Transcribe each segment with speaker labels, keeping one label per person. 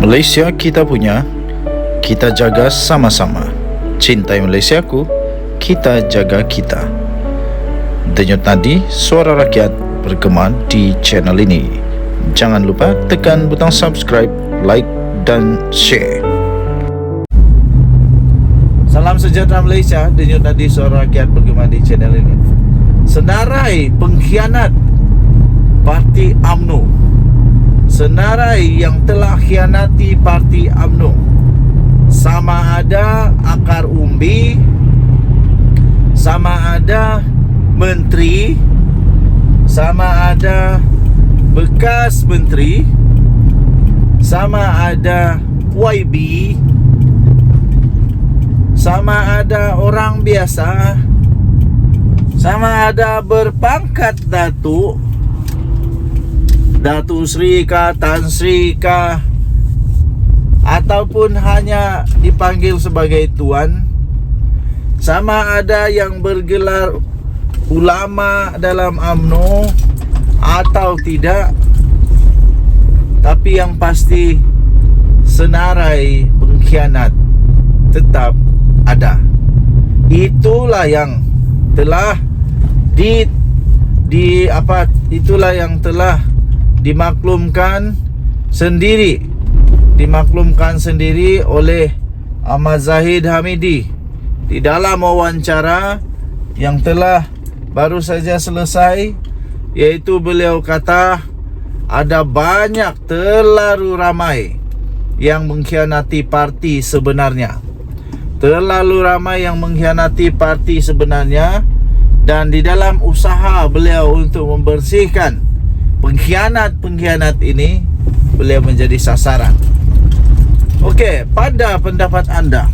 Speaker 1: Malaysia kita punya, kita jaga sama-sama. Cintai Malaysiaku, kita jaga kita. Denyut nadi suara rakyat bergema di channel ini. Jangan lupa tekan butang subscribe, like dan share. Salam sejahtera Malaysia, denyut nadi suara rakyat bergema di channel ini. Senarai pengkhianat Parti UMNO, senarai yang telah khianati Parti UMNO, sama ada akar umbi, sama ada menteri, sama ada bekas menteri, sama ada YB, sama ada orang biasa, sama ada berpangkat Datuk Sri kah, Tan Sri kah, ataupun hanya dipanggil sebagai tuan, sama ada yang bergelar ulama dalam UMNO atau tidak, tapi yang pasti senarai pengkhianat tetap ada. Itulah yang telah itulah yang telah dimaklumkan sendiri oleh Ahmad Zahid Hamidi di dalam wawancara yang telah baru saja selesai, yaitu beliau kata ada banyak, terlalu ramai yang mengkhianati parti sebenarnya. Terlalu ramai yang mengkhianati parti sebenarnya, dan di dalam usaha beliau untuk membersihkan pengkhianat ini, beliau menjadi sasaran. Okey, pada pendapat anda,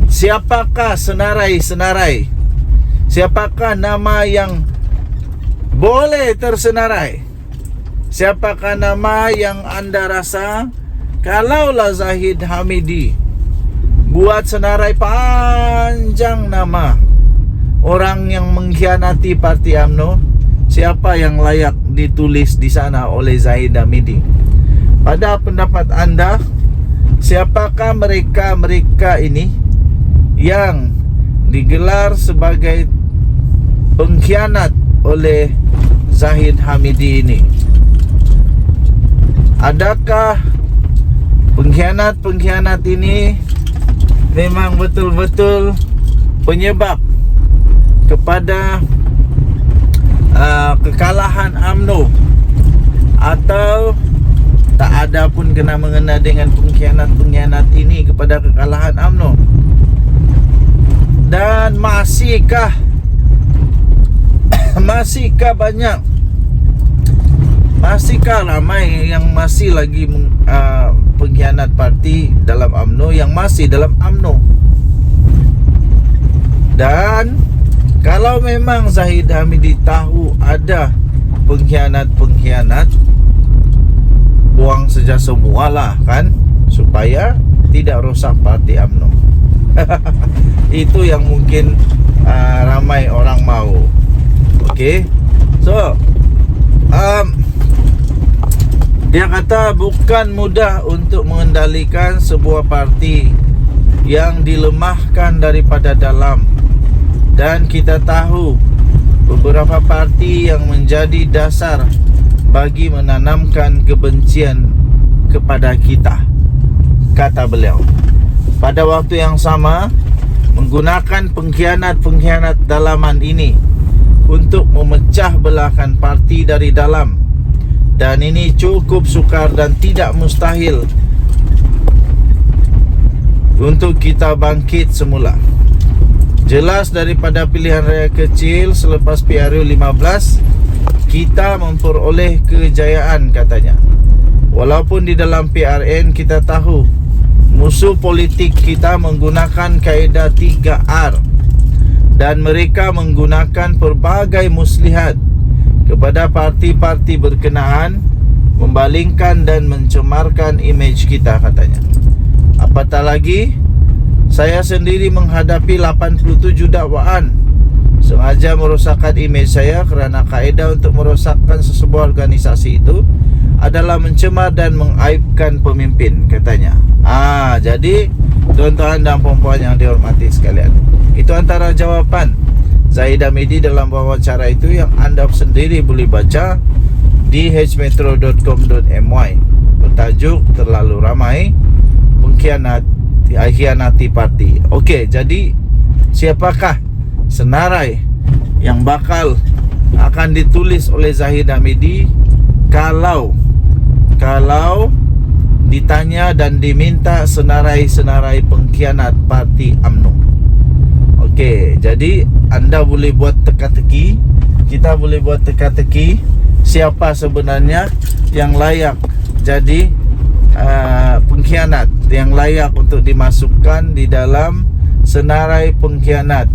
Speaker 1: siapakah senarai-senarai? Siapakah nama yang boleh tersenarai? Siapakah nama yang anda rasa kalaulah Zahid Hamidi buat senarai panjang nama orang yang mengkhianati Parti UMNO, siapa yang layak ditulis di sana oleh Zahid Hamidi? Pada pendapat anda, siapakah mereka ini yang digelar sebagai pengkhianat oleh Zahid Hamidi ini? Adakah pengkhianat ini memang betul-betul penyebab kepada kekalahan UMNO, atau tak ada pun kena-mengena dengan pengkhianat ini kepada kekalahan UMNO? Dan masihkah ramai yang masih lagi pengkhianat parti dalam UMNO, yang masih dalam UMNO? Dan kalau memang Zahid Hamidi tahu ada pengkhianat, buang saja semualah kan, supaya tidak rosak parti UMNO. Itu yang mungkin ramai orang mau. Okey. So dia kata bukan mudah untuk mengendalikan sebuah parti yang dilemahkan daripada dalam. Dan kita tahu beberapa parti yang menjadi dasar bagi menanamkan kebencian kepada kita, kata beliau. Pada waktu yang sama, menggunakan pengkhianat dalaman ini untuk memecah belahkan parti dari dalam. Dan ini cukup sukar dan tidak mustahil untuk kita bangkit semula. Jelas daripada pilihan raya kecil selepas PRU 15, kita memperoleh kejayaan, katanya. Walaupun di dalam PRN kita tahu musuh politik kita menggunakan kaedah 3R, dan mereka menggunakan pelbagai muslihat kepada parti-parti berkenaan, membalingkan dan mencemarkan imej kita, katanya. Apatah lagi, saya sendiri menghadapi 87 dakwaan sengaja merosakkan imej saya kerana kaedah untuk merosakkan sesebuah organisasi itu adalah mencemar dan mengaibkan pemimpin, katanya. Jadi tuan-tuan dan puan-puan yang dihormati sekalian, itu antara jawapan Zahid Hamidi dalam wawancara itu yang anda sendiri boleh baca di hmetro.com.my bertajuk terlalu ramai hianati parti. Okey, jadi siapakah senarai yang bakal akan ditulis oleh Zahid Hamidi kalau ditanya dan diminta senarai-senarai pengkhianat parti UMNO? Okey, jadi anda boleh buat teka-teki, kita boleh buat teka-teki siapa sebenarnya yang layak jadi pengkhianat, yang layak untuk dimasukkan di dalam senarai pengkhianat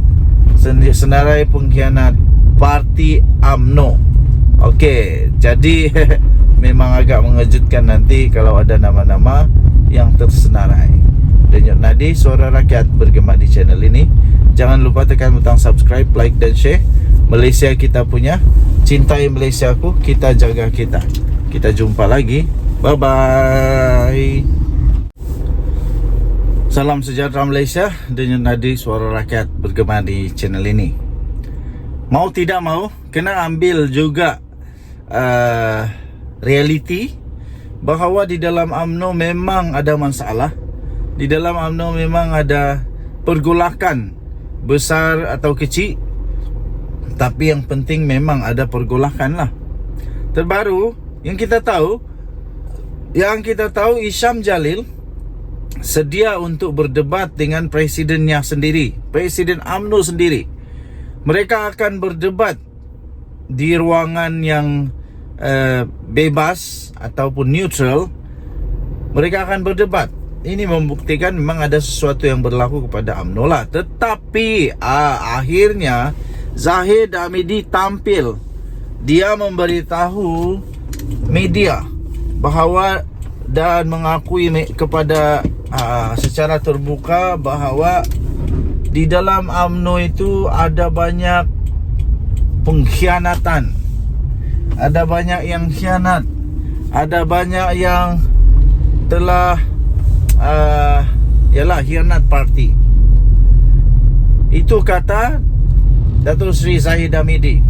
Speaker 1: parti UMNO. Okey, jadi memang agak mengejutkan nanti kalau ada nama-nama yang tersenarai. Denyut Nadi Suara Rakyat bergema di channel ini. Jangan lupa tekan butang subscribe, like dan share. Malaysia kita punya, cintai Malaysiaku, kita jaga kita. Kita jumpa lagi. Bye bye. Salam sejahtera Malaysia. Denyut Nadi Suara Rakyat bergema di channel ini. Mau tidak mau, kena ambil juga realiti bahawa di dalam UMNO memang ada masalah. Di dalam UMNO memang ada pergolakan besar atau kecil, tapi yang penting memang ada pergolakan lah. Terbaru yang kita tahu Hisham Jalil sedia untuk berdebat dengan presidennya sendiri, presiden UMNO sendiri. Mereka akan berdebat di ruangan yang bebas ataupun neutral. Mereka akan berdebat. Ini membuktikan memang ada sesuatu yang berlaku kepada UMNO lah. Tetapi akhirnya Zahid Hamidi tampil. Dia memberitahu media bahawa dan mengakui kepada secara terbuka bahawa di dalam UMNO itu ada banyak pengkhianatan, ada banyak yang khianat, ada banyak yang telah khianat parti. Itu kata Datuk Seri Zahid Hamidi,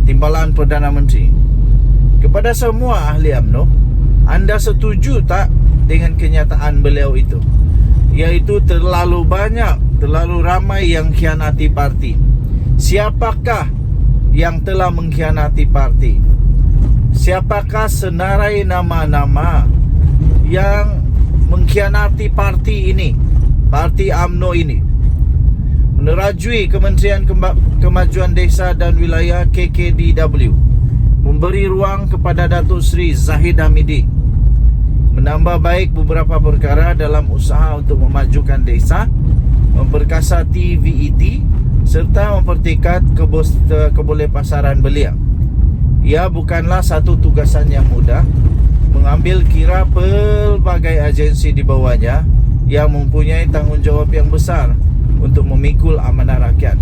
Speaker 1: Timbalan Perdana Menteri. Kepada semua ahli UMNO, anda setuju tak dengan kenyataan beliau itu, iaitu terlalu banyak, terlalu ramai yang khianati parti? Siapakah yang telah mengkhianati parti? Siapakah senarai nama-nama yang mengkhianati parti ini, parti UMNO ini? Menerajui Kementerian Kemajuan Desa dan Wilayah KKDW memberi ruang kepada Datuk Seri Zahid Hamidi menambah baik beberapa perkara dalam usaha untuk memajukan desa, memperkasati VET serta mempertingkat kebolehpasaran belia. Ia bukanlah satu tugasan yang mudah, mengambil kira pelbagai agensi di bawahnya yang mempunyai tanggungjawab yang besar untuk memikul amanah rakyat.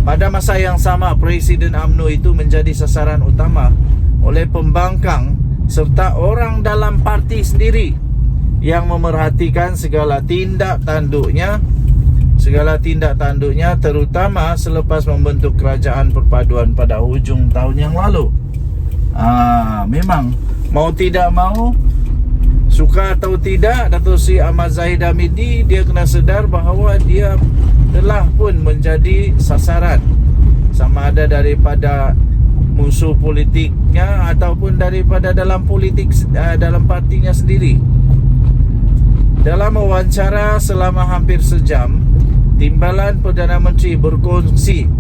Speaker 1: Pada masa yang sama, Presiden UMNO itu menjadi sasaran utama oleh pembangkang serta orang dalam parti sendiri yang memerhatikan segala tindak tanduknya, terutama selepas membentuk kerajaan perpaduan pada hujung tahun yang lalu. Memang mau tidak mau, suka atau tidak, Datuk Seri Ahmad Zahid Hamidi, dia kena sedar bahawa dia telah pun menjadi sasaran, sama ada daripada musuh politiknya ataupun daripada dalam politik, dalam partinya sendiri. Dalam wawancara selama hampir sejam, Timbalan Perdana Menteri berkongsi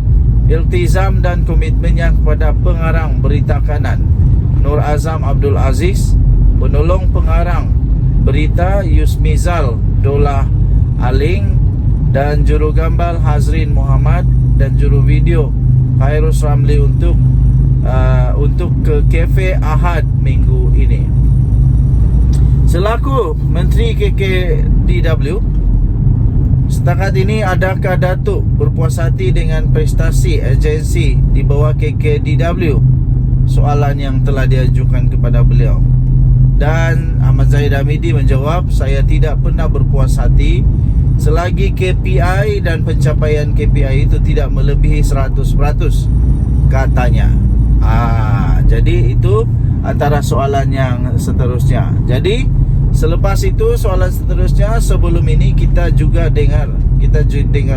Speaker 1: iltizam dan komitmennya kepada pengarang berita kanan Nur Azam Abdul Aziz, penolong pengarang berita Yusmizal Dolah Aling, dan juru gambar Hazrin Muhammad, dan juru video Khairus Ramli untuk ke Cafe Ahad minggu ini. Selaku Menteri KKDW, setakat ini adakah Datuk berpuas hati dengan prestasi agensi di bawah KKDW? Soalan yang telah diajukan kepada beliau. Dan Ahmad Zahid Hamidi menjawab, saya tidak pernah berpuas hati selagi KPI dan pencapaian KPI itu tidak melebihi 100%, katanya. Jadi itu antara soalan yang seterusnya. Jadi selepas itu soalan seterusnya, sebelum ini kita dengar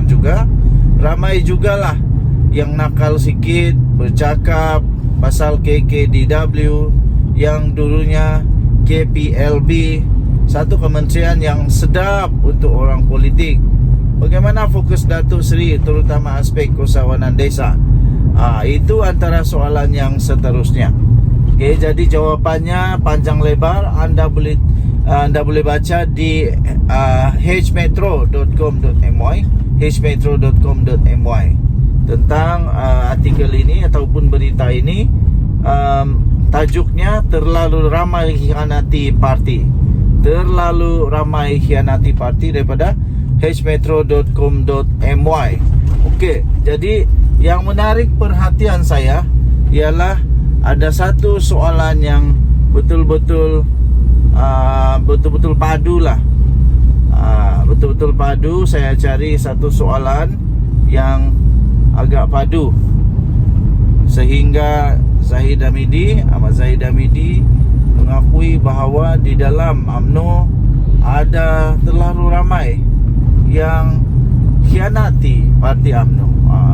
Speaker 1: juga ramai jugalah yang nakal sikit bercakap pasal KKDW yang dulunya KPLB, satu kementerian yang sedap untuk orang politik. Bagaimana fokus Datuk Seri terutama aspek usahawanan desa? Itu antara soalan yang seterusnya. Okey, jadi jawapannya panjang lebar. Anda boleh baca di hmetro.com.my tentang artikel ini ataupun berita ini. Tajuknya terlalu ramai hianati parti. Terlalu ramai hianati parti daripada hmetro.com.my. Okey, jadi yang menarik perhatian saya ialah ada satu soalan yang betul-betul padu lah. Betul-betul padu. Saya cari satu soalan yang agak padu sehingga Ahmad Zahid Hamidi mengakui bahawa di dalam UMNO ada terlalu ramai yang khianati parti UMNO.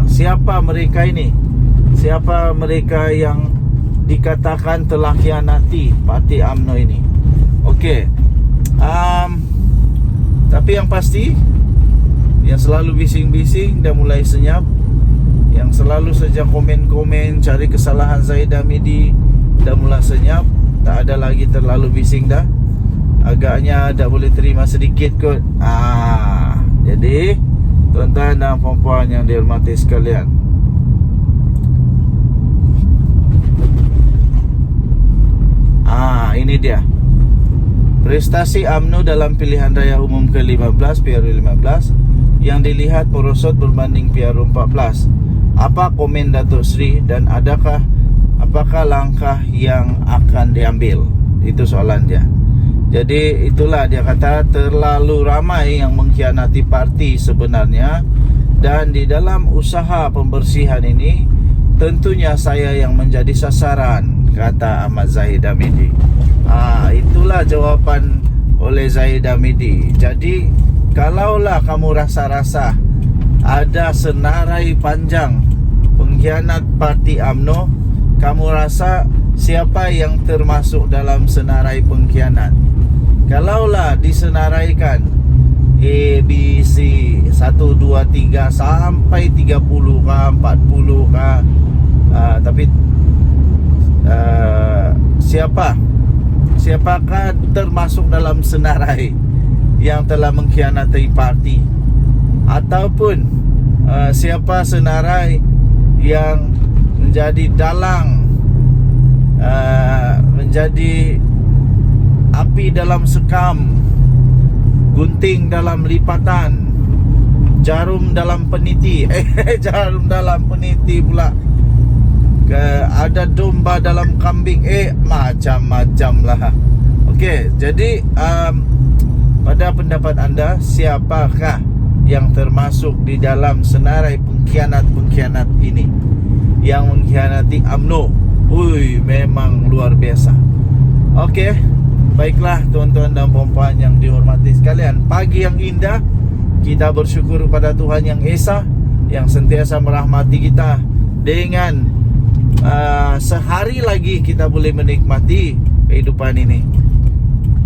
Speaker 1: Siapa mereka ini? Siapa mereka yang dikatakan telah khianati parti UMNO ini? Okey. Tapi yang pasti, yang selalu bising-bising dah mulai senyap, yang selalu saja komen-komen cari kesalahan Zahid Hamidi dah mula senyap. Tak ada lagi terlalu bising dah. Agaknya dah boleh terima sedikit kot. Jadi tuan-tuan dan puan-puan yang dihormati sekalian, ini dia prestasi UMNO dalam pilihan raya umum ke-15 PRU15 yang dilihat merosot berbanding PRU14. Apa komen Datuk Seri dan apakah langkah yang akan diambil? Itu soalan dia. Jadi itulah dia kata terlalu ramai yang mengkhianati parti sebenarnya, dan di dalam usaha pembersihan ini tentunya saya yang menjadi sasaran, kata Ahmad Zahid Hamidi. Itulah jawapan oleh Zahid Hamidi. Jadi kalaulah kamu rasa-rasa ada senarai panjang pengkhianat parti UMNO, kamu rasa siapa yang termasuk dalam senarai pengkhianat? Kalaulah disenaraikan A, B, C 1, 2, 3 sampai 30 kah, 40 kah, tapi siapakah termasuk dalam senarai yang telah mengkhianati parti? Ataupun siapa senarai yang menjadi dalang, menjadi api dalam sekam, gunting dalam lipatan, jarum dalam peniti. Jarum dalam peniti pula. Ada domba dalam kambing. Macam-macam lah. Okey, jadi pada pendapat anda, siapakah yang termasuk di dalam senarai pengkhianat ini yang mengkhianati UMNO? Memang luar biasa. Okey, baiklah tuan-tuan dan puan-puan yang dihormati sekalian, pagi yang indah. Kita bersyukur kepada Tuhan Yang Esa yang sentiasa merahmati kita dengan sehari lagi kita boleh menikmati kehidupan ini.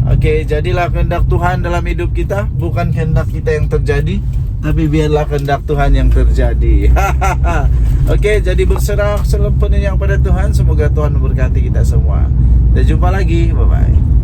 Speaker 1: Okey, jadilah kehendak Tuhan dalam hidup kita, bukan kehendak kita yang terjadi, tapi biarlah kehendak Tuhan yang terjadi. Okey, jadi berserah sepenuhnya pada Tuhan. Semoga Tuhan memberkati kita semua. Dan jumpa lagi. Bye-bye.